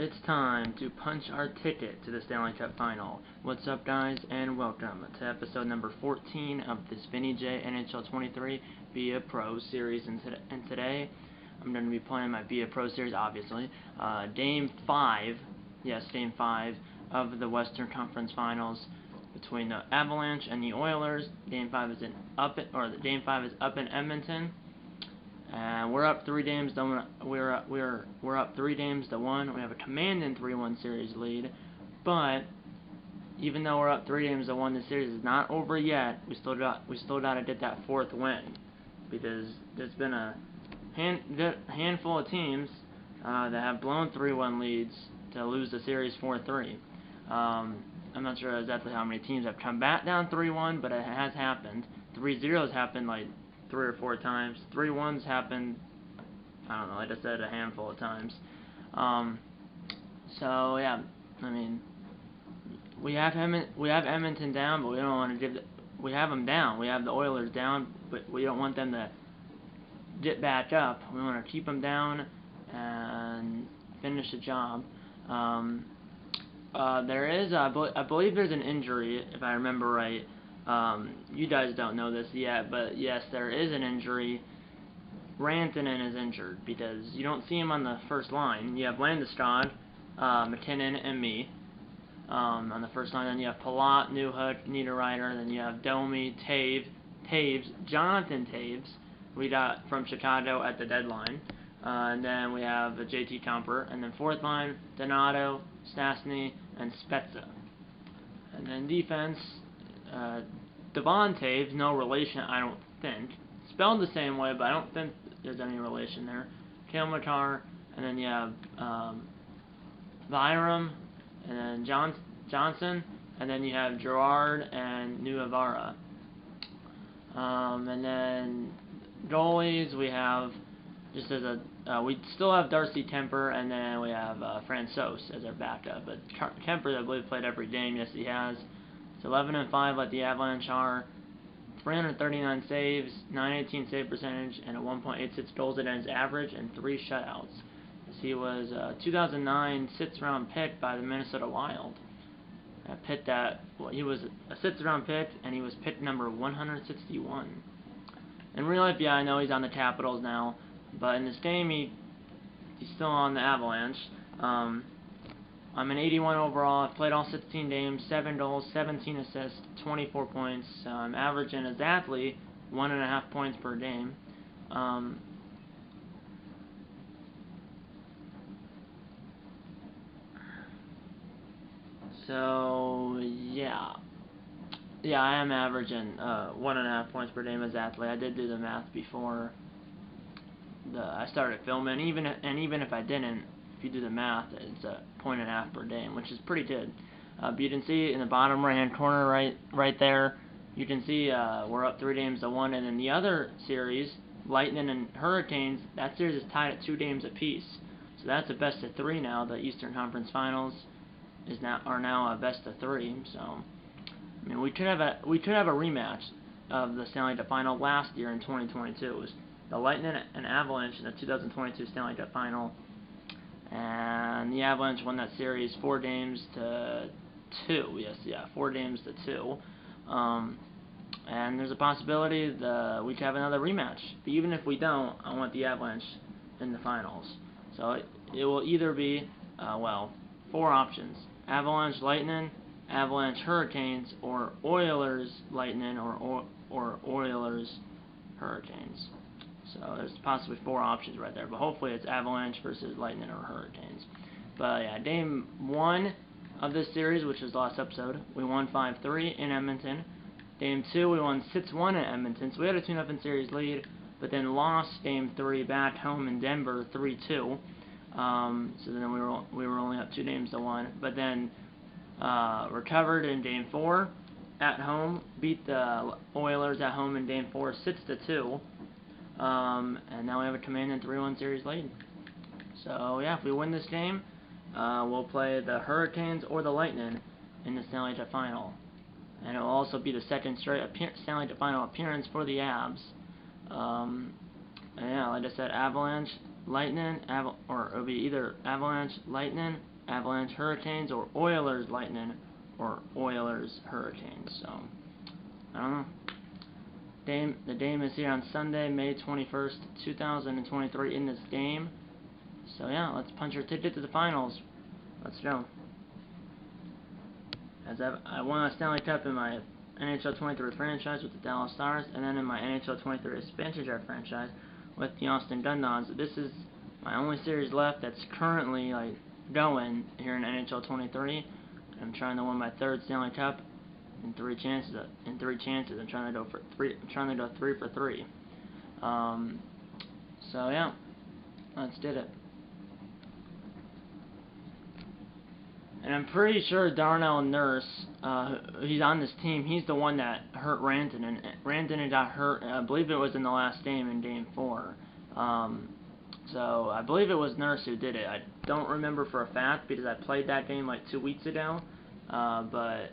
It's time to punch our ticket to the Stanley Cup Final. What's up, guys, and welcome to episode number 14 of this Vinny J NHL 23 Via Pro Series. And today, I'm going to be playing my Via Pro Series, obviously. Game 5, yes, Game 5 of the Western Conference Finals between the Avalanche and the Oilers. Game 5 is up in Edmonton. We're up 3 games to 1. We're up 3 games to 1. We have a commanding 3-1 series lead, but even though we're up 3 games to 1, the series is not over yet. We still got to get that 4th win, because there's been a handful of teams that have blown 3-1 leads to lose the series 4-3. I'm not sure exactly how many teams have come back down 3-1, but it has happened. 3-0s happened like 3 or 4 times. 3-1s happened, I don't know, like I said, a handful of times. So yeah, I mean, we have Edmonton down, but we don't want to we have them down. We have the Oilers down, but we don't want them to get back up. We want to keep them down and finish the job. There is, I believe there's an injury, if I remember right. You guys don't know this yet, but yes, there is an injury. Rantanen is injured because you don't see him on the first line. You have Landeskog, McKinnon, and me on the first line. Then you have Palat, Newhook, Niederreiter. Then you have Domi, Taves, Jonathan Taves, we got from Chicago at the deadline. And then we have JT Compher. And then fourth line, Donato, Stastny, and Spezza. And then defense, Devon Taves, no relation, I don't think. Spelled the same way, but I don't think there's any relation there. Cale Makar, and then you have Byram, and then Johnson, and then you have Gerard and Nuavara. And then goalies, we have, just as a, we still have Darcy Kemper, and then we have Francouz as our backup. But Kemper, I believe, played every game. Yes, he has. It's 11-5 like the Avalanche are. 339 saves, 918 save percentage, and a 1.86 goals against average, and 3 shutouts. He was a 2009 6th-round pick by the Minnesota Wild. He was a 6th-round pick, and he was pick number 161. In real life, yeah, I know he's on the Capitals now, but in this game, he's still on the Avalanche. I'm an 81 overall. I've played all 16 games, 7 goals, 17 assists, 24 points. I'm averaging exactly 1.5 points per game. So yeah, I am averaging 1.5 points per game as athlete. I did do the math before I started filming. Even if I didn't, if you do the math, it's 1.5 per game, which is pretty good. But you can see in the bottom right-hand corner, right there, you can see we're up 3 games to 1, and in the other series, Lightning and Hurricanes, that series is tied at 2 games apiece. So that's a best of 3 now. The Eastern Conference Finals are now a best of 3. So I mean, we could have a rematch of the Stanley Cup Final last year in 2022. It was the Lightning and Avalanche in the 2022 Stanley Cup Final. And the Avalanche won that series 4 games to 2. Yes, yeah, 4 games to 2. And there's a possibility that we could have another rematch. But even if we don't, I want the Avalanche in the finals. So it will either be, 4 options: Avalanche Lightning, Avalanche Hurricanes, or Oilers Lightning, or Oilers Hurricanes. So there's possibly 4 options right there, but hopefully it's Avalanche versus Lightning or Hurricanes. But yeah, game 1 of this series, which was the last episode, we won 5-3 in Edmonton. Game 2, we won 6-1 in Edmonton, so we had a 2-0 series lead, but then lost game 3 back home in Denver 3-2. So then we were only up 2 games to 1, but then recovered in game 4 at home, beat the Oilers at home in game 4 6-2. And now we have a commanding 3-1 series lead. So yeah, if we win this game, we'll play the Hurricanes or the Lightning in the Stanley Cup Final. And it will also be the 2nd straight Stanley Cup Final appearance for the Avs. And yeah, like I said, Avalanche, Lightning, or it'll be either Avalanche, Lightning, Avalanche, Hurricanes, or Oilers, Lightning, or Oilers, Hurricanes. So, I don't know. The game is here on Sunday, May 21st, 2023 in this game. So yeah, let's punch our ticket to the finals. Let's go. As I won a Stanley Cup in my NHL 23 franchise with the Dallas Stars, and then in my NHL 23 expansion draft franchise with the Austin Gundons. This is my only series left that's currently going here in NHL 23. I'm trying to win my third Stanley Cup in three chances. I'm trying to go for three. I'm trying to go 3 for 3. So yeah, let's do it. And I'm pretty sure Darnell Nurse, he's on this team. He's the one that hurt Rantanen. Rantanen got hurt, I believe it was in the last game in Game 4. So I believe it was Nurse who did it. I don't remember for a fact because I played that game like 2 weeks ago. But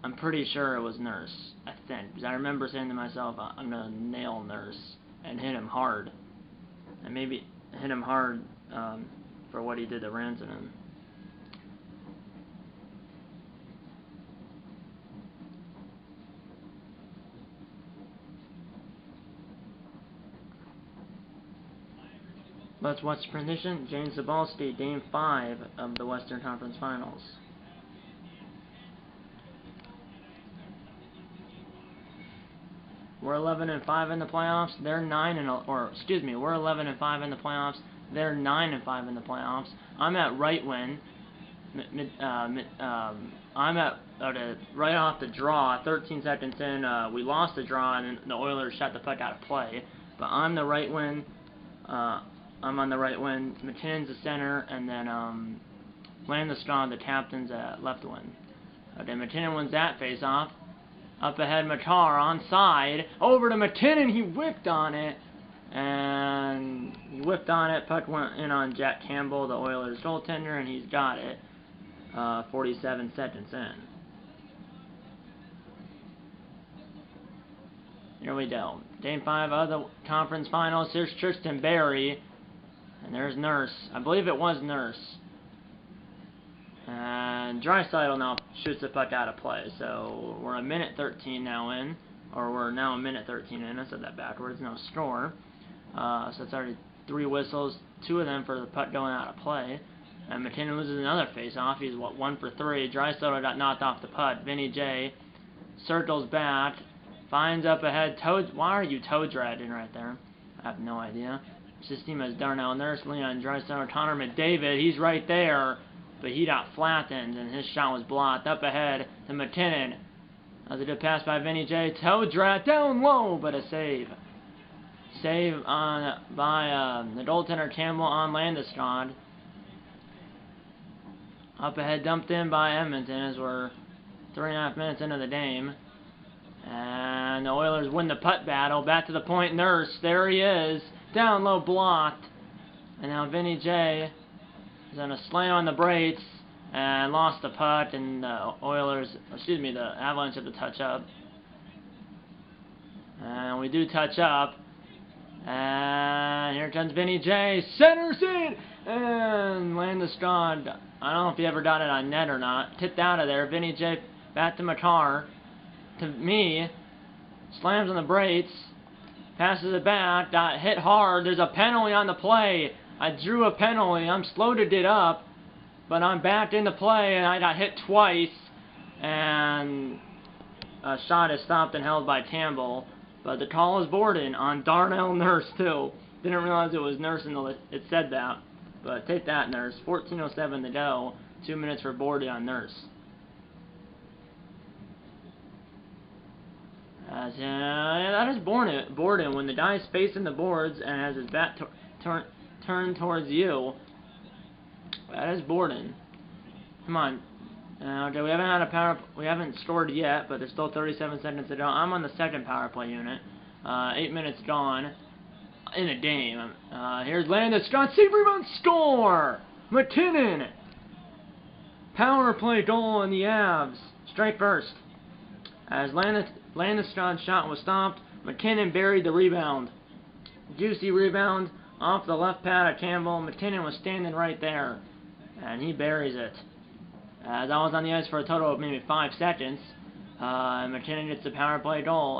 I'm pretty sure it was Nurse, I think. Because I remember saying to myself, I'm going to nail Nurse and hit him hard. And maybe hit him hard for what he did to Rantanen. Let's watch the prediction. James Zabalski, Game 5 of the Western Conference Finals. We're 11-5 in the playoffs. They're 9-5 We're 11-5 in the playoffs. They're 9-5 in the playoffs. I'm at right win. I'm at right off the draw. 13 seconds in, we lost the draw, and the Oilers shot the puck out of play. But I'm the right win. I'm on the right wing. McKinnon's the center, and then Landeskog, the captain's at left wing. Okay, McKinnon wins that face-off. Up ahead, Makar onside. Over to McKinnon. He whipped on it. And he whipped on it. Puck went in on Jack Campbell, the Oilers goaltender, and he's got it. 47 seconds in. Here we go. Game 5 of the conference finals. Here's Tristan Barrie. And there's Nurse. I believe it was Nurse. And Draisaitl now shoots the puck out of play. So we're a minute 13 now in. Or we're now a minute 13 in. I said that backwards. No score. So it's already 3 whistles. 2 of them for the puck going out of play. And McKinnon loses another face-off. He's, 1 for 3. Draisaitl got knocked off the puck. Vinny J circles back. Finds up ahead. Why are you toe dragging right there? I have no idea. This team has Darnell Nurse, Leon Draisaitl, Connor McDavid. He's right there, but he got flattened, and his shot was blocked. Up ahead to McKinnon. That was a good pass by Vinny J. Toe drag down low, but a save. Save by the goaltender Campbell on Landeskog. Up ahead, dumped in by Edmonton as we're 3.5 minutes into the game. And the Oilers win the putt battle. Back to the point, Nurse. There he is. Down low, blocked. And now Vinny J is on a slam on the brakes and lost the puck. And the the Avalanche have to touch up. And we do touch up. And here comes Vinny J. Centers in. And Landeskog, I don't know if he ever got it on net or not. Tipped out of there. Vinny J. back to Makar. To me, slams on the brakes, passes it back, got hit hard. There's a penalty on the play. I drew a penalty. I'm slow to get up, but I'm back into play, and I got hit twice. And a shot is stopped and held by Campbell. But the call is Borden on Darnell Nurse, too. Didn't realize it was Nurse until it said that. But take that, Nurse. 14:07 to go. 2 minutes for Borden on Nurse. That is Borden when the guy's facing the boards and has his back turned towards you. That is Borden. Come on. Okay, we haven't scored yet, but there's still 37 seconds to go. I'm on the second power play unit. 8 minutes gone in a game. Here's Landeskog, save, rebound, score! McKinnon! Power play goal in the Avs. Strike first. As Landeskog's shot was stopped, McKinnon buried the rebound. Juicy rebound off the left pad of Campbell. McKinnon was standing right there, and he buries it. As I was on the ice for a total of maybe 5 seconds, McKinnon gets the power play goal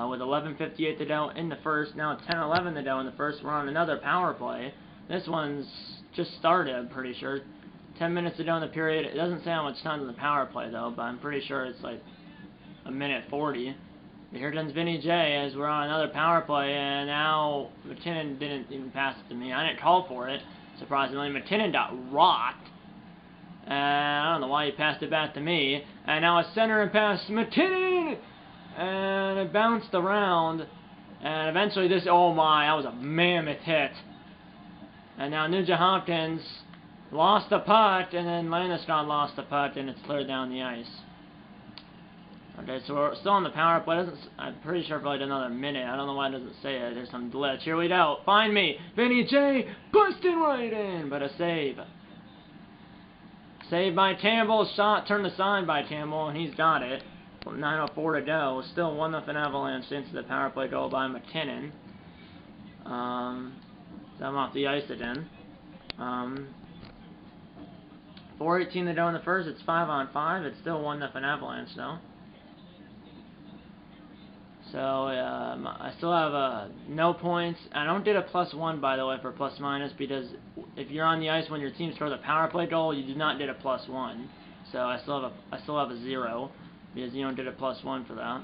with 11:58 to go in the first. Now 10:11 to go in the first. We're on another power play. This one's just started, I'm pretty sure. 10 minutes to go in the period. It doesn't say how much time's on the power play though, but I'm pretty sure it's like a minute 40. Here comes Vinny J as we're on another power play, and now McKinnon didn't even pass it to me. I didn't call for it, surprisingly. McKinnon got rocked. And I don't know why he passed it back to me. And now a center and pass, McKinnon! And it bounced around. And eventually this, oh my, that was a mammoth hit. And now Nugent Hopkins lost the puck, and then Landeskog lost the puck, and it's cleared down the ice. Okay, so we're still on the power play. I'm pretty sure for like another minute. I don't know why it doesn't say it. There's some glitch. Here we go. Find me. Vinny J. Busted right in, but a save. Saved by Campbell. Shot turned aside by Campbell, and he's got it. 9:04 to go. Still 1-0 Avalanche into the power play goal by McKinnon. So I'm off the ice again. 4:18 to go in the first. It's 5-on-5. It's still 1-0 Avalanche though. So I still have no points. I don't get a +1 by the way for plus minus, because if you're on the ice when your team scores a power play goal, you do not get a +1. So I still have a 0 because you don't get a +1 for that.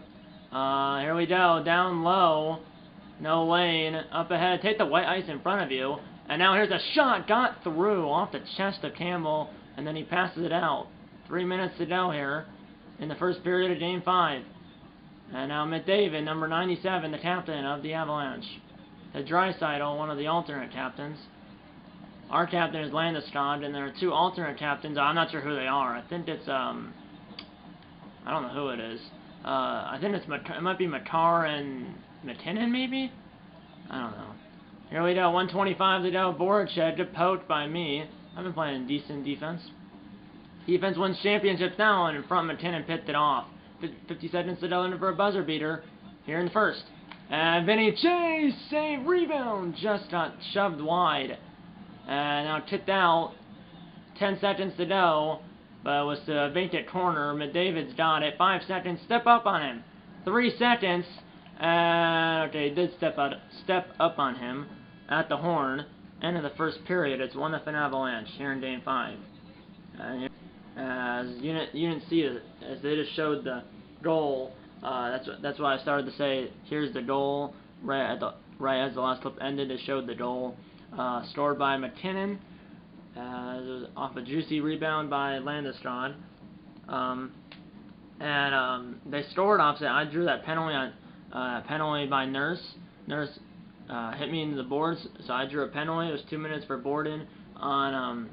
Here we go, down low, no lane, up ahead. Take the white ice in front of you, and now here's a shot, got through off the chest of Campbell, and then he passes it out. 3 minutes to go here in the first period of Game 5. And now McDavid, number 97, the captain of the Avalanche. To Draisaitl, one of the alternate captains. Our captain is Landeskog, and there are 2 alternate captains. I'm not sure who they are. I think it's, I don't know who it is. I think it might be Makar and McKinnon, maybe? I don't know. Here we go, 1:25 to go. Voracek get poked by me. I've been playing decent defense. Defense wins championships now, and in front McKinnon picked it off. 50 seconds to go in for a buzzer beater here in the first. And Vinny J. Save, rebound, just got shoved wide. And now kicked out. 10 seconds to go, but it was the vacant corner. McDavid's got it. 5 seconds. Step up on him. 3 seconds. Okay, he did step up on him at the horn. End of the first period. It's 1-0 Avalanche here in Game 5. As you didn't see it, as they just showed the goal. That's why I started to say here's the goal right as the last clip ended. It showed the goal scored by McKinnon. It was off a juicy rebound by Landeskog. They scored opposite. I drew that penalty by Nurse. Nurse hit me into the boards, so I drew a penalty. It was 2 minutes for Borden on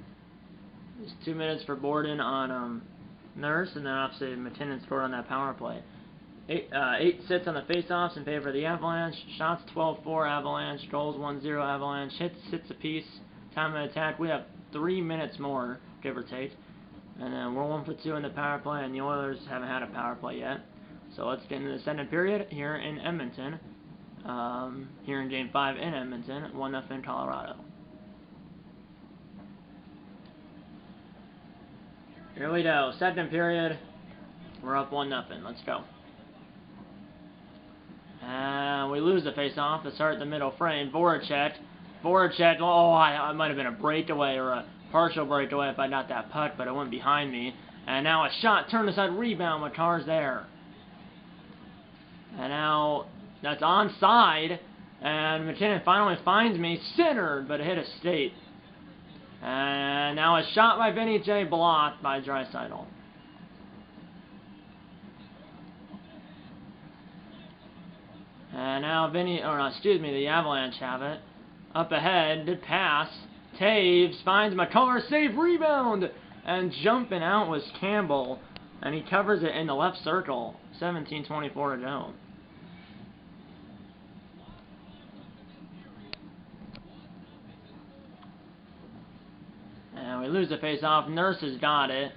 Nurse, and then obviously McKinnon scored on that power play. 8 sits on the face-offs in favor of the Avalanche. Shots 12-4 Avalanche. Goals 1-0 Avalanche. Hits 6 apiece. Time of attack. We have 3 minutes more, give or take. And then we're 1 for 2 in the power play, and the Oilers haven't had a power play yet. So let's get into the second period here in Edmonton. Here in Game 5 in Edmonton. 1-0 in Colorado. Here we go. Second period. We're up 1-0. Let's go. And we lose the face-off. Let's start the middle frame. Voracek. Oh, I might have been a breakaway or a partial breakaway if I got that puck, but it went behind me. And now a shot. Turn aside rebound. Makar's there. And now that's onside. And McKinnon finally finds me. Centered, but it hit a skate. And now a shot by Vinny J. blocked by Draisaitl. And now the Avalanche have it. Up ahead, good pass. Taves finds Makar, save, rebound! And jumping out was Campbell. And he covers it in the left circle. 17:24 to go. And we lose the face-off. Nurse has got it.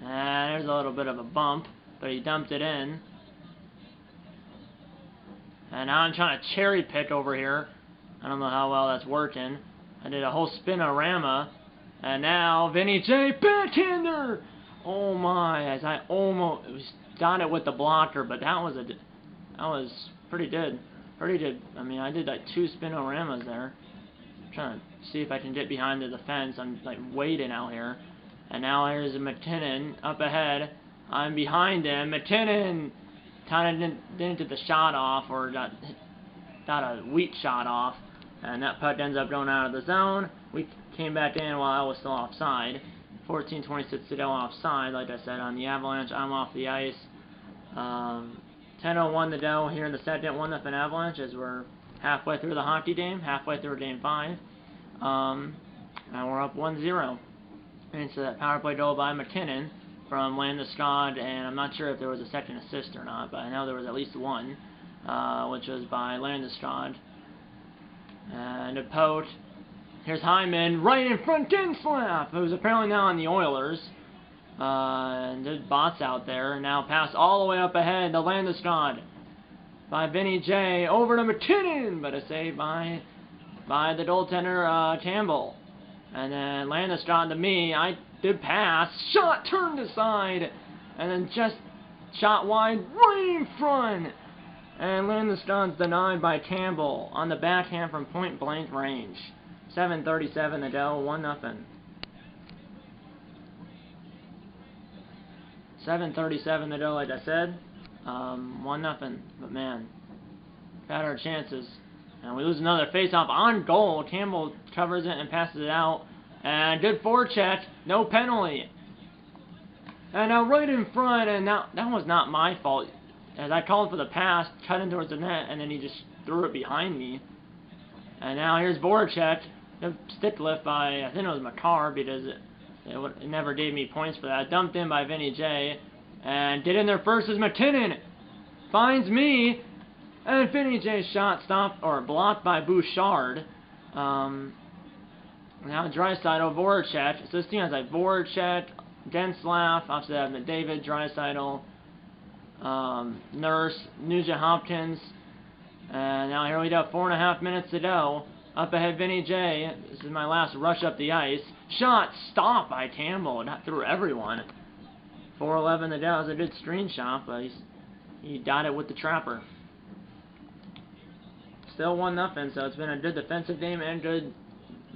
And there's a little bit of a bump, but he dumped it in. And now I'm trying to cherry pick over here. I don't know how well that's working. I did a whole spinorama. And now Vinny J. backhander! Oh my, as I almost got it with the blocker, but that was pretty good. Pretty good. I mean, I did like 2 spinoramas there. I'm trying to see if I can get behind the defense. I'm like waiting out here. And now here's McKinnon up ahead. I'm behind him. McKinnon kind of didn't get the shot off, or got a weak shot off. And that puck ends up going out of the zone. We came back in while I was still offside. 14:26 to go offside, like I said, on the Avalanche. I'm off the ice. 10:01 to go here in the second, 1-0 Avalanche, as we're halfway through the hockey game, halfway through Game 5. And we're up 1-0. And so that power play goal by McKinnon from Landeskog, and I'm not sure if there was a second assist or not, but I know there was at least one, which was by Landeskog. And a poach. Here's Hyman, right in front, in slap! It was apparently now on the Oilers. And there's bots out there. And now pass all the way up ahead to Landeskog by Vinny J. Over to McKinnon, but a save by the goaltender, Campbell. And then Landeskog to me. I did pass. Shot turned aside. And then just shot wide right in front. And Landeskog's denied by Campbell on the backhand from point blank range. 7:37 to go, 1-0. 7:37 to go, like I said. 1-0. But man, had our chances. And we lose another face-off on goal. Campbell covers it and passes it out. And good forecheck. No penalty. And now right in front. And now that was not my fault. As I called for the pass, cut in towards the net, and then he just threw it behind me. And now here's Voracek. The stick lift by, I think it was Makar, because it never gave me points for that. Dumped in by Vinny J. And get in there first is McKinnon. Finds me. And Vinny J's shot stopped, or blocked by Bouchard. Now Draisaitl, Voracek. So this team has like Voracek, Getzlaf, obviously I have McDavid, Draisaitl, Nurse, Nugent Hopkins. And now here we go, 4.5 minutes to go. Up ahead, Vinny J. This is my last rush up the ice. Shot stopped by Campbell. Not through everyone. 4:11 to go. It was a good screen shot, but he got it with the trapper. Still 1-0, so it's been a good defensive game and good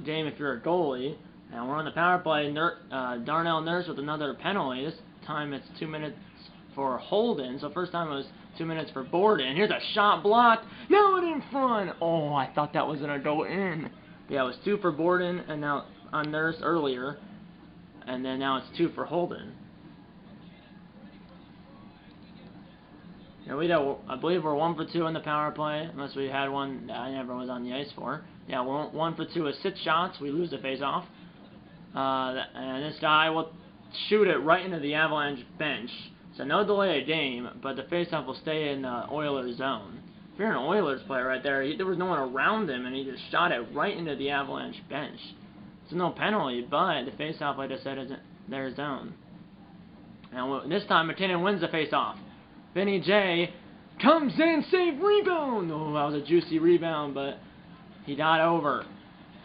game if you're a goalie. And we're on the power play. Darnell Nurse with another penalty. This time it's 2 minutes for Holden. So first time it was 2 minutes for Borden. Here's a shot blocked. Now it in front. Oh, I thought that was going to go in. Yeah, it was 2 for Borden and now on Nurse earlier. And then now it's 2 for Holden. Yeah, I believe we're 1 for 2 in the power play, unless we had one that I never was on the ice for. Yeah, we're 1 for 2 with 6 shots. We lose the face-off. And this guy will shoot it right into the Avalanche bench. So no delay of game, but the face-off will stay in the Oilers zone. If you're an Oilers player right there, there was no one around him, and he just shot it right into the Avalanche bench. It's no penalty, but the face-off, like I said, is their zone. And this time, McKinnon wins the face-off. Vinny J comes in, save, rebound! Oh, that was a juicy rebound, but he got over.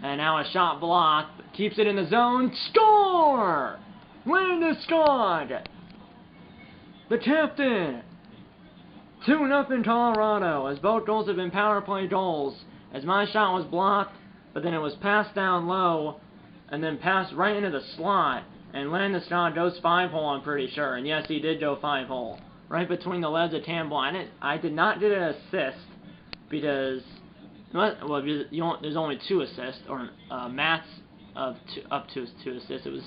And now a shot blocked, keeps it in the zone, score! Landeskog! The captain! 2-0 Colorado, as both goals have been power play goals. As my shot was blocked, but then it was passed down low, and then passed right into the slot. And Landeskog goes 5-hole, I'm pretty sure. And yes, he did go 5-hole. Right between the legs of Campbell. I did not get an assist, because, well, there's only 2 assists, or Matt's up to 2 assists. It was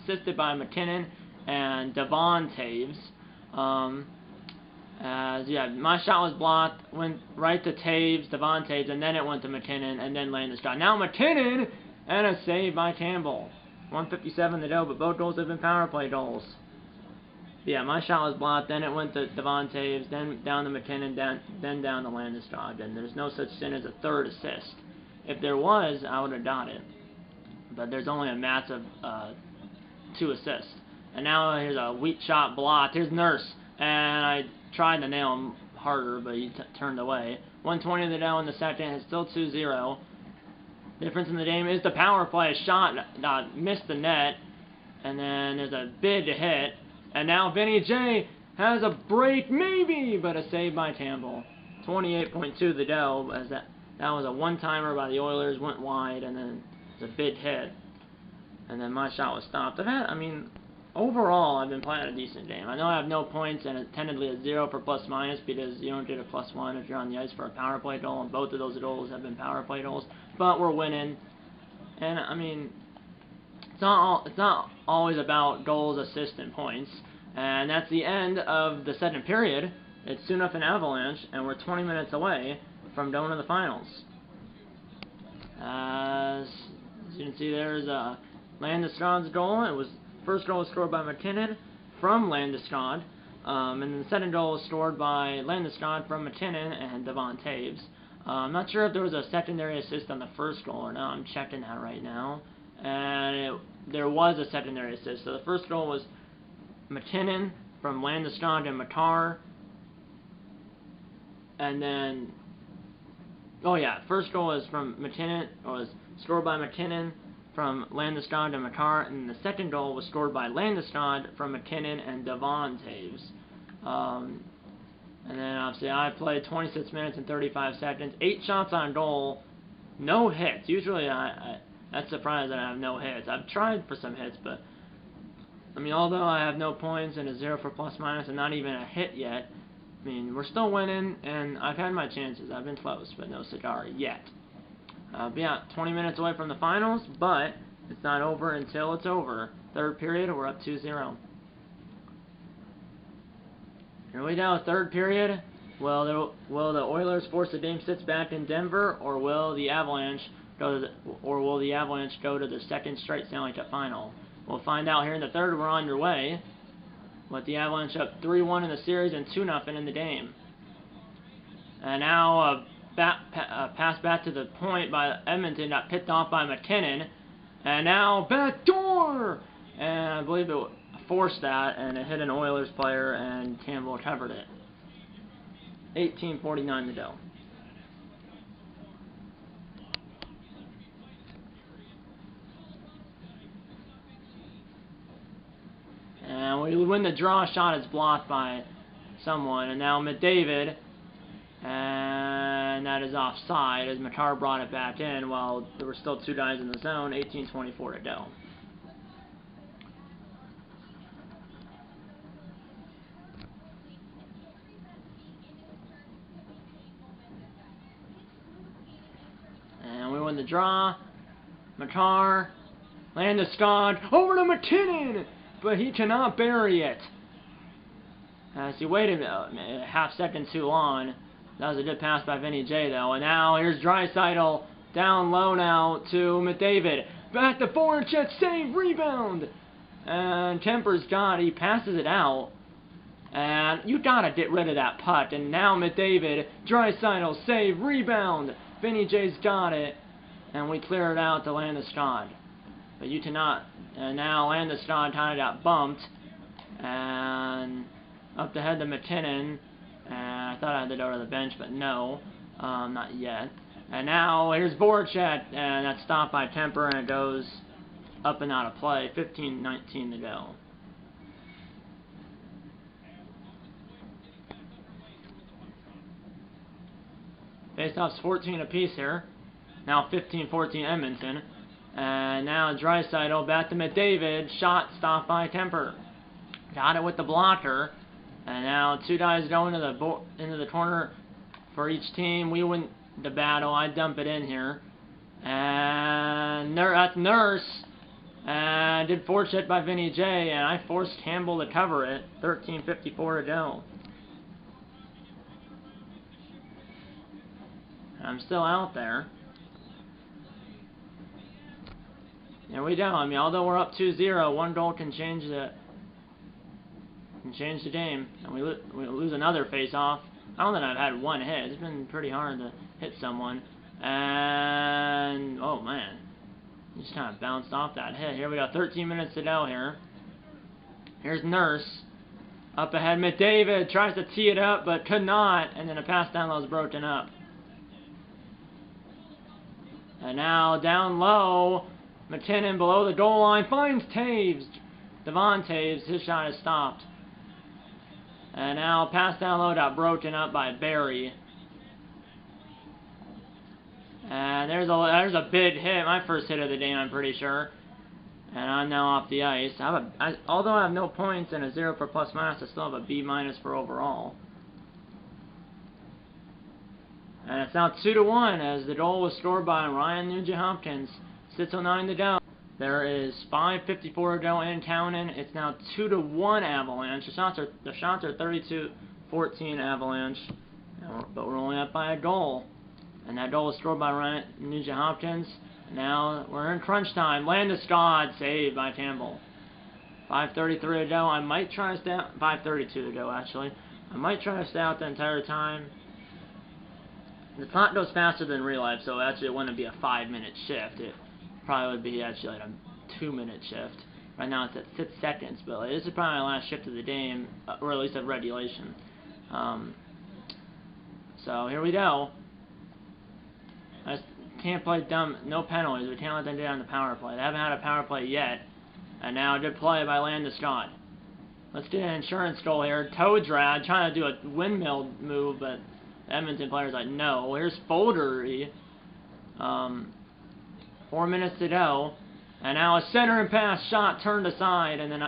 assisted by McKinnon and Devon Taves. Yeah, my shot was blocked, went right to Taves, Devon Taves, and then it went to McKinnon, and then Landeskog. Now McKinnon, and a save by Campbell. 1:57 to go, but both goals have been power play goals. Yeah, my shot was blocked, then it went to Devon Taves, then down to McKinnon, then down to Landeskog, and there's no such thing as a third assist. If there was, I would have got it. But there's only a massive 2 assists. And now here's a weak shot blocked. Here's Nurse. And I tried to nail him harder, but he turned away. 120 to Dell in the second. It's still 2-0. Difference in the game is the power play shot missed the net. And then there's a bid to hit. And now Vinny J has a break, maybe, but a save by Campbell. 28.2 the Dell, as that was a one-timer by the Oilers, went wide, and then it's a bid hit. And then my shot was stopped. Overall, I've been playing a decent game. I know I have no points, and it's tentatively a 0 for plus-minus, because you don't get a +1 if you're on the ice for a power play goal, and both of those goals have been power play goals. But we're winning. And, I mean, it's not always about goals, assists, and points. And that's the end of the second period. It's soon enough an Avalanche, and we're 20 minutes away from going to the finals. As you can see, there's Landeskog's goal. It was first goal was scored by McKinnon from Landeskog, and then the second goal was scored by Landeskog from McKinnon and Devon Toews. I'm not sure if there was a secondary assist on the first goal or not. I'm checking that right now, and there was a secondary assist. So the first goal was McKinnon from Landeskog and Makar. And then, first goal was from McKinnon, was scored by McKinnon from Landeskog and Makar, and the second goal was scored by Landeskog from McKinnon and Devon Toews. And then obviously I played 26 minutes and 35 seconds, 8 shots on goal, no hits. Usually that's surprised that I have no hits. I've tried for some hits, but I mean, although I have no points and a 0 for plus-minus and not even a hit yet, I mean, we're still winning, and I've had my chances. I've been close, but no cigar yet. But yeah, 20 minutes away from the finals, but it's not over until it's over. Third period, we're up 2-0. Here we go, third period. Will the Oilers force the game 6 back in Denver, or will the Avalanche go to the second straight Stanley Cup final? We'll find out here in the third. We're on your way. With the Avalanche up 3-1 in the series and 2-0 in the game. And now a pass back to the point by Edmonton, got picked off by McKinnon. And now backdoor! And I believe it forced that, and it hit an Oilers player, and Campbell covered it. 18:49 to go. And we win the draw. Shot is blocked by someone. And now McDavid. And that is offside as Makar brought it back in while there were still 2 guys in the zone. 18:24 to go. And we win the draw. Makar. Landeskog. Over to McKinnon! But he cannot bury it. As he waited a half second too long. That was a good pass by Vinny J, though. And now here's Draisaitl down low now to McDavid. Back to forecheck, save, rebound. And Kemper's got, he passes it out. And you gotta get rid of that puck. And now McDavid, Draisaitl, save, rebound. Vinny J's got it. And we clear it out to Landeskog. But you cannot. And now Landeskog kind of got bumped. And up the head to McKinnon. And I thought I had to go to the bench, but no. Not yet. And now here's Voracek. And that's stopped by Kemper, and it goes up and out of play. 15:19 to go. Faceoffs 14 apiece here. Now 15-14 Edmonton. And now Draisaitl back to McDavid. Shot stopped by Kemper. Got it with the blocker. And now 2 guys going into the corner for each team. We win the battle. I dump it in here. And that's Nurse. And did forecheck by Vinny J. And I forced Campbell to cover it. 13:54 to go. I'm still out there. There we go. I mean, although we're up 2-0, 1 goal can change the game, and we lose another face-off. I don't think I've had 1 hit. It's been pretty hard to hit someone. And oh man, he just kind of bounced off that hit. Here we go. 13 minutes to go here. Here's Nurse. Up ahead, McDavid tries to tee it up, but could not. And then a pass down low is broken up. And now down low, McKinnon below the goal line finds Taves. Devon Taves, his shot is stopped. And now pass down low got broken up by Barry. And there's a big hit, my first hit of the game, I'm pretty sure. And I'm now off the ice. Although I have no points and a 0 for plus minus, I still have a B minus for overall. And it's now 2-1 as the goal was scored by Ryan Nugent-Hopkins. 6:09 to go. There is 5:54 to go and counting. It's now 2-1 Avalanche. The shots are 32-14 Avalanche, but we're only up by a goal. And that goal was scored by Ryan Nugent-Hopkins. Now we're in crunch time. Landeskog saved by Campbell. 5:33 to go. I might try to stay out. 5:32 to go actually. I might try to stay out the entire time. The clock goes faster than real life, so actually it wouldn't be a 5-minute shift. It probably would be actually like a 2-minute shift. Right now it's at 6 seconds, but this is probably my last shift of the game, or at least of regulation. So here we go. I just can't play dumb. No penalties. We can't let them do it on the power play. They haven't had a power play yet. And now a good play by Landeskog. Let's get an insurance goal here. Toe drag, trying to do a windmill move, but the Edmonton player's like, no. Here's Foldery. 4 minutes to go. And now a center and pass shot turned aside, and then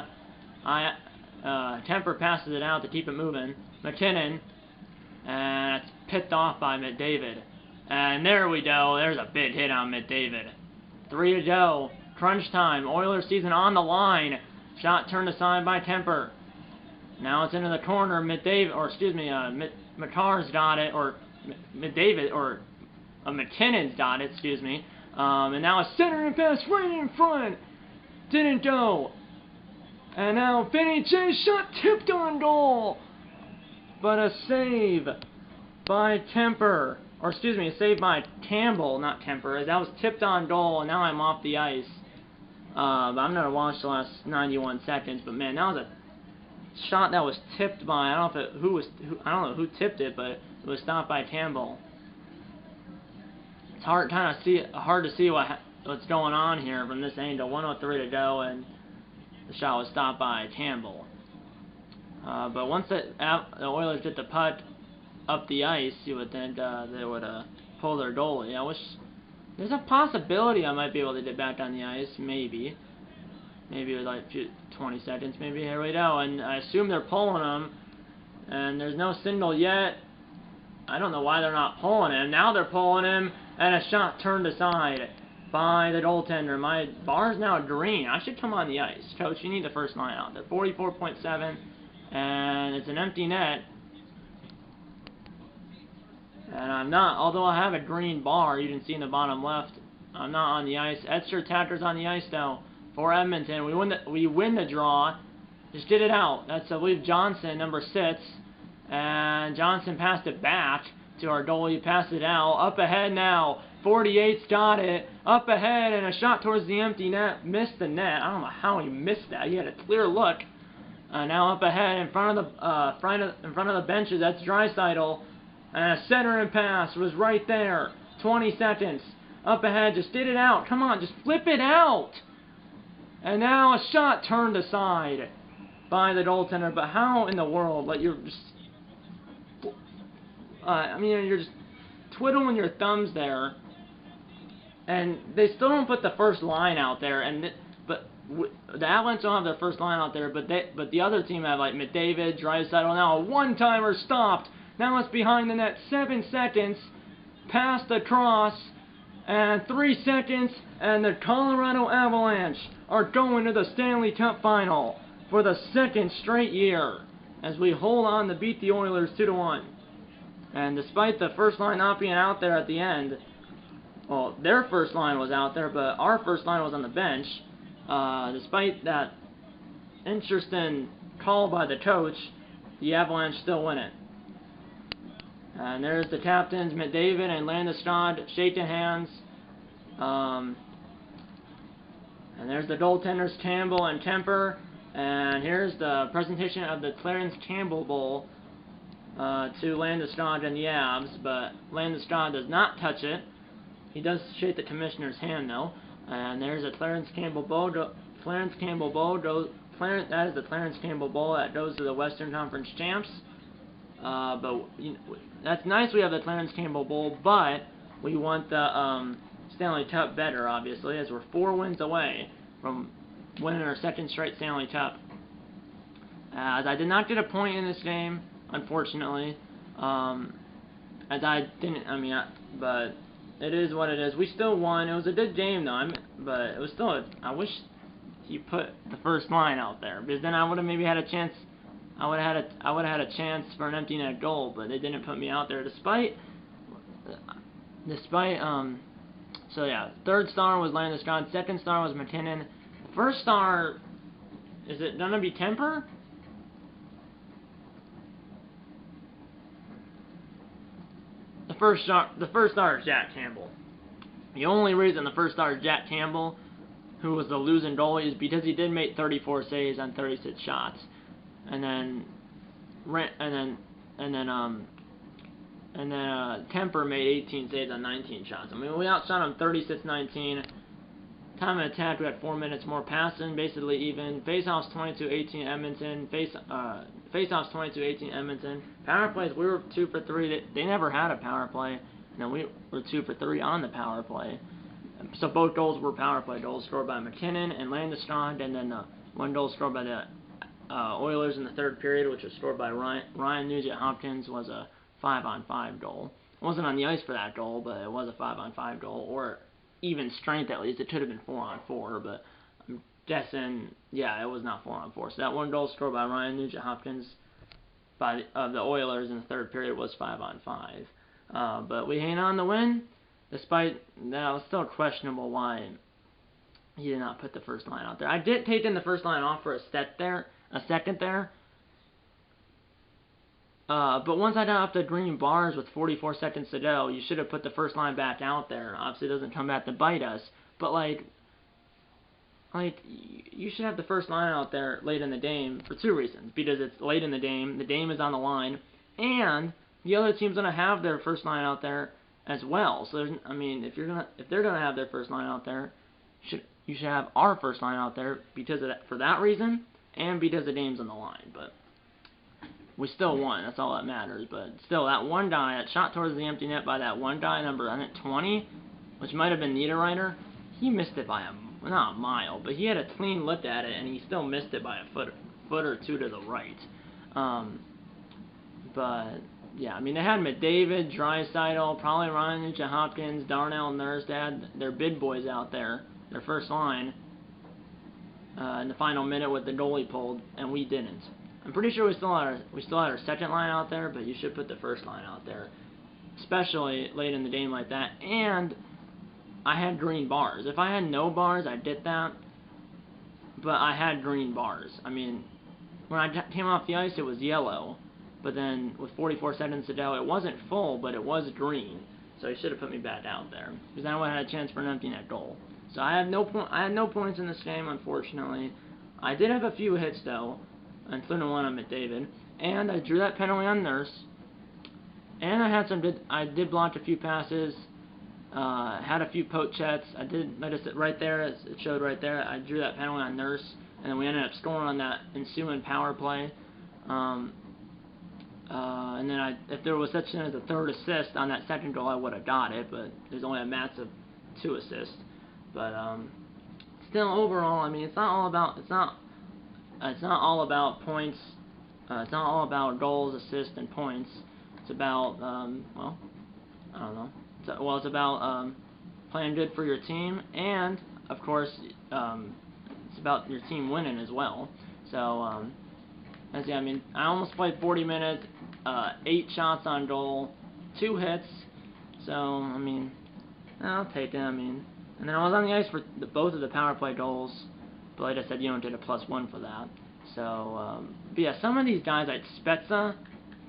Temper passes it out to keep it moving. McKinnon. And it's picked off by McDavid. And there we go. There's a big hit on McDavid. 3 to go. Crunch time. Oilers season on the line. Shot turned aside by Temper. Now it's into the corner. McDavid, or excuse me, McCarr's got it, or McDavid, or McKinnon's got it, excuse me. And now a center and pass right in front. Didn't go. And now Vinny Chase shot tipped on goal. But a save by Temper. Or excuse me, a save by Campbell, not Temper. That was tipped on goal, and now I'm off the ice. But I'm going to watch the last 91 seconds. But man, that was a shot that was tipped by, I don't know who tipped it, but it was stopped by Campbell. It's hard to see what's going on here from this angle. 1:03 to go, and the shot was stopped by Campbell. But once the Oilers get the puck up the ice, you would think they would pull their goalie. I wish there's a possibility I might be able to get back on the ice, maybe with like 20 seconds, maybe. Here we go, and I assume they're pulling him, and there's no signal yet. I don't know why they're not pulling him. Now they're pulling him, and a shot turned aside by the goaltender. My bar's now green. I should come on the ice. Coach, you need the first line out there. 44.7, and it's an empty net. And I'm not, although I have a green bar, you can see in the bottom left, I'm not on the ice. Extra Tatter's on the ice now for Edmonton. We win the draw. Just get it out. That's, I believe, Johnson, number 6. And Johnson passed it back to our goalie. Passed it out. Up ahead now. 48's got it. Up ahead, and a shot towards the empty net. Missed the net. I don't know how he missed that. He had a clear look. Now up ahead, in front of the benches, that's Draisaitl. And a center and pass was right there. 20 seconds. Up ahead, just get it out. Come on, just flip it out. And now a shot turned aside by the goaltender. But how in the world? Like, you're just... you're just twiddling your thumbs there. And they still don't put the first line out there. But the Avalanche don't have their first line out there. But the other team have, like, McDavid, Draisaitl. Now a one-timer stopped. Now it's behind the net. 7 seconds. Past the cross. And 3 seconds. And the Colorado Avalanche are going to the Stanley Cup Final for the 2nd straight year. As we hold on to beat the Oilers 2-1. And despite the first line not being out there at the end. Well, their first line was out there. But our first line was on the bench. Despite that interesting call by the coach. The Avalanche still win it. And there's the captains, McDavid and Landeskog, shaking hands. And there's the goaltenders, Campbell and Temper. And here's the presentation of the Clarence Campbell Bowl to Landeskog and the Avs. But Landeskog does not touch it. He does shake the commissioner's hand though, and there's a Clarence Campbell Bowl. Clarence Campbell Bowl. That is the Clarence Campbell Bowl that goes to the Western Conference champs. But you know, that's nice. We have the Clarence Campbell Bowl, but we want the Stanley Cup better, obviously, as we're 4 wins away from winning our 2nd straight Stanley Cup. As I did not get a point in this game, unfortunately. As I didn't, but it is what it is. We still won. It was a good game though. But it was still. I wish he put the first line out there, because then I would have maybe had a chance. I would have had a chance for an empty net goal, but they didn't put me out there. Despite. So yeah, 3rd star was Landeskog. 2nd star was McKinnon. 1st star, is it gonna be Temper? The first star is Jack Campbell. The only reason the 1st star is Jack Campbell, who was the losing goalie, is because he did make 34 saves on 36 shots, and then Temper made 18 saves on 19 shots. I mean, we outshot him 36-19. Time of attack, we had 4 minutes more passing, basically even. Faceoffs 22-18 Edmonton. Faceoffs 22-18 Edmonton. Power plays, we were 2 for 3. They never had a power play. No, we were 2 for 3 on the power play. So both goals were power play goals scored by McKinnon and Landeskog, and then 1 goal scored by the Oilers in the 3rd period, which was scored by Ryan Nugent-Hopkins, was a 5-on-5 goal. I wasn't on the ice for that goal, but it was a 5-on-5 goal, or even strength at least. It could have been 4-on-4, but I'm guessing, yeah, it was not 4-on-4. So that 1 goal scored by Ryan Nugent-Hopkins of the Oilers in the 3rd period was 5-on-5. But we hang on to win, despite that. It was still questionable why he did not put the first line out there. I did take in the first line off for a second there. But once I got off the green bars with 44 seconds to go, you should have put the first line back out there. Obviously, it doesn't come back to bite us. But, like, you should have the first line out there late in the game for 2 reasons. Because it's late in the game is on the line, and the other team's going to have their first line out there as well. So, if they're going to have their first line out there, you should have our first line out there for that reason, and because the game's on the line. But we still won. That's all that matters. But still, that one guy, that shot towards the empty net by that one guy, number 20, which might have been Niederreiter, he missed it by not a mile, but he had a clean look at it, and he still missed it by a foot or 2 to the right. But yeah, they had McDavid, Draisaitl, probably Ryan Nugent-Hopkins, Darnell Nurse. They had their big boys out there, their first line, in the final minute with the goalie pulled, and we didn't. I'm pretty sure we still had our second line out there, but you should put the first line out there, especially late in the game like that. And I had green bars. If I had no bars, I did that, but I had green bars. When I came off the ice, it was yellow, but then with 44 seconds to go, it wasn't full, but it was green. So he should have put me back out there, because then I would have had a chance for an empty net goal. So I had no points in this game, unfortunately. I did have a few hits though, including one on McDavid, and I drew that penalty on Nurse, and I did block a few passes, had a few poke checks. I did, like I said, right there, as it showed right there, I drew that penalty on Nurse, and then we ended up scoring on that ensuing power play. And then if there was such thing as a 3rd assist on that second goal, I would have got it, but there's only a max of 2 assists. But still, overall, it's not all about points. It's not all about goals, assists, and points. It's about, I don't know. It's about playing good for your team, and of course, it's about your team winning as well. So, I almost played 40 minutes, 8 shots on goal, 2 hits. So, I'll take it. And then I was on the ice for both of the power play goals. But like I said, you don't get a +1 for that. So, but yeah, some of these guys like Spezza,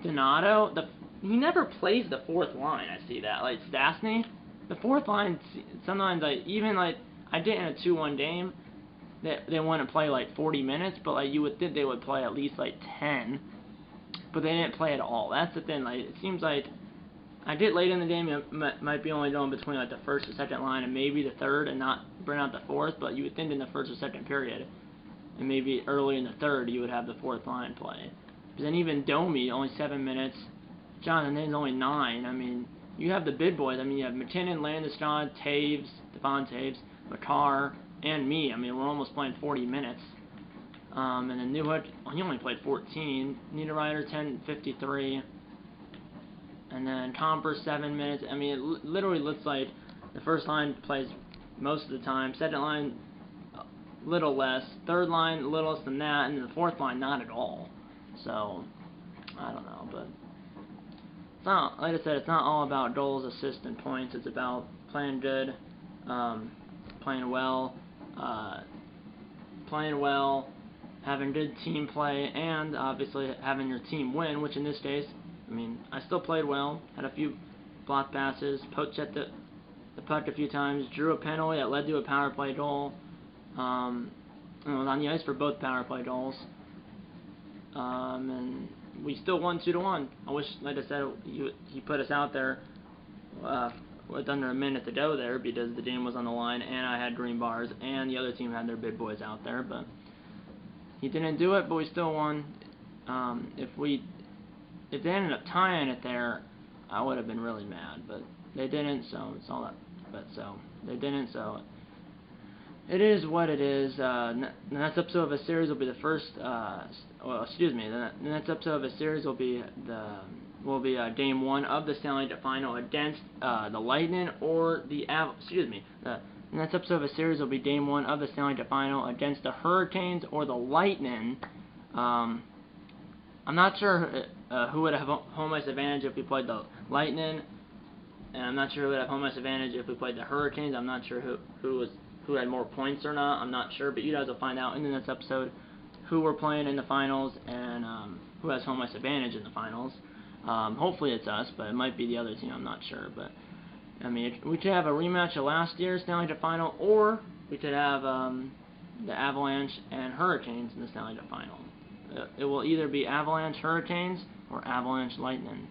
Donato, he never plays the 4th line. I see that. Like Stastny, the 4th line, sometimes I did in a 2-1 game, they want to play like 40 minutes, but you would think they would play at least 10. But they didn't play at all. That's the thing. It seems like I did late in the game, you might be only going between like the first or second line and maybe the third and not bring out the fourth, but you would think in the first or second period, and maybe early in the third, you would have the fourth line play. But then even Domi, only 7 minutes. Jonathan Taves only 9. I mean, you have the big boys. I mean, you have McKinnon, Landeskog, Taves, Devon Taves, Makar, and me. I mean, we're almost playing 40 minutes. And then Newhook, he only played 14. Niederreiter, 10:53. And then Comper, 7 minutes. I mean, it literally looks like the first line plays most of the time. Second line, little less. Third line, little less than that. And then the fourth line, not at all. So, I don't know, but it's not, like I said, it's not all about goals, assists, and points. It's about playing good, playing well, having good team play, and obviously having your team win, which in this case, I mean, I still played well, had a few block passes, poached at the puck a few times, drew a penalty that led to a power play goal, and was on the ice for both power play goals. And we still won 2-1. I wish, like I said, he put us out there with under a minute to go there because the game was on the line and I had green bars and the other team had their big boys out there, but he didn't do it, but we still won. If they ended up tying it there, I would have been really mad, but they didn't, so it's all that. They didn't, so it is what it is. The next episode of a series will be the first. The next episode of a series will be Game 1 of the Stanley Cup Final against the Lightning or the The next episode of a series will be Game 1 of the Stanley Cup Final against the Hurricanes or the Lightning. I'm not sure who would have home ice advantage if we played the Lightning, and I'm not sure who would have home ice advantage if we played the Hurricanes. I'm not sure who had more points or not. I'm not sure, but you guys will find out in the next episode who we're playing in the finals and who has home ice advantage in the finals. Hopefully it's us, but it might be the other team. I'm not sure, but I mean, we could have a rematch of last year's Stanley Cup Final, or we could have the Avalanche and Hurricanes in the Stanley Cup Final. It will either be Avalanche Hurricanes or Avalanche Lightning.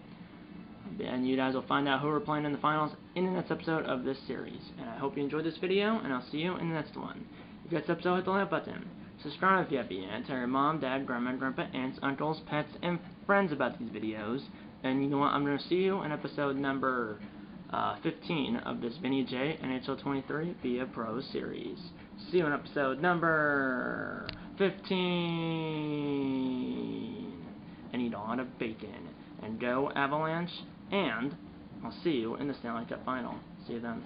And you guys will find out who we're playing in the finals in the next episode of this series. And I hope you enjoyed this video, and I'll see you in the next one. If you guys episode, hit the like button. Subscribe if you haven't yet. Tell your mom, dad, grandma, grandpa, aunts, uncles, pets, and friends about these videos. And you know what? I'm going to see you in episode number 15 of this Vinny J NHL 23 Via Pro series. See you in episode number 15. And eat a lot of bacon. And go Avalanche. And I'll see you in the Stanley Cup Final. See you then.